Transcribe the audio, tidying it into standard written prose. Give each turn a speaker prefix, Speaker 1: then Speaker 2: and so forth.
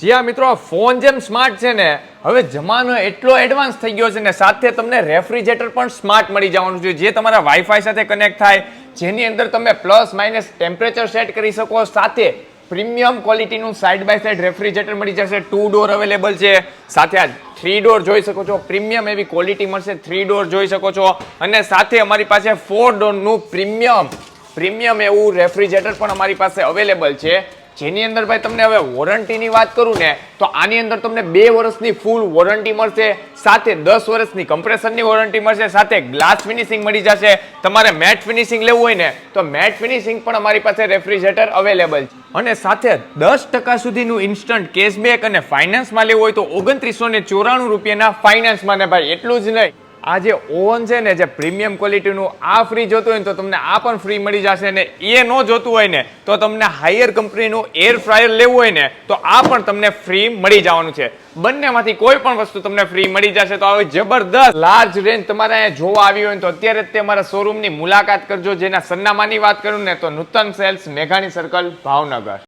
Speaker 1: જી હા મિત્રો, ફોન જેમ સ્માર્ટ છે ને, હવે જમાનો એટલો એડવાન્સ થઈ ગયો છે ને, સાથે તમને રેફ્રિજરેટર પણ સ્માર્ટ મળી જવાનું છે, જે તમારા વાઈફાઈ સાથે કનેક્ટ થાય, જેની અંદર તમે પ્લસ માઇનસ ટેમ્પરેચર સેટ કરી શકો. સાથે પ્રીમિયમ ક્વોલિટીનું સાઇડ બાય સાઇડ રેફ્રિજરેટર મળી જશે. 2 ડોર અવેલેબલ છે, સાથે આ 3 ડોર જોઈ શકો છો. પ્રીમિયમ એવી ક્વોલિટી મળશે. 3 ડોર જોઈ શકો છો, અને સાથે અમારી પાસે 4 ડોરનું પ્રીમિયમ એવું રેફ્રિજરેટર પણ અમારી પાસે અવેલેબલ છે, જેની અંદર ભાઈ તમને હવે વોરંટીની વાત કરું ને, તો આની અંદર તમને 2 વર્ષની ફૂલ વોરંટી મળશે, સાથે 10 વર્ષની કમ્પ્રેસરની વોરંટી મળશે, સાથે ગ્લાસ ફિનિશિંગ મળી જશે. તમારે મેટ ફિનિશિંગ લેવું હોય ને, તો મેટ ફિનિશિંગ પણ અમારી પાસે રેફ્રિજરેટર અવેલેબલ છે. અને સાથે 10% સુધીનું ઇન્સ્ટન્ટ કેશબેક, અને ફાઇનાન્સમાં લેવું હોય તો 2994 રૂપિયાના ફાઇનાન્સમાં. ને ભાઈ એટલું જ નહીં, આ જે ઓવન છે ને, જે પ્રીમિયમ ક્વોલિટીનું, આ ફ્રી જોતું હોય ને તો તમને આ પણ ફ્રી મળી જશે. ને એ ન જોતું હોય ને તો તમને હાયર કંપનીનું એર ફ્રાયર લેવું હોય ને, તો આ પણ તમને ફ્રી મળી જવાનું છે. બંનેમાંથી કોઈ પણ વસ્તુ તમને ફ્રી મળી જશે. તો આવી જબરદસ્ત લાર્જ રેન્જ તમારે અહીંયા જોવા આવી હોય ને, તો અત્યારે જ તમારા શોરૂમની મુલાકાત કરજો. જેના સરનામાની વાત કરું ને, તો નૂતન સેલ્સ, મેઘાણી સર્કલ, ભાવનગર.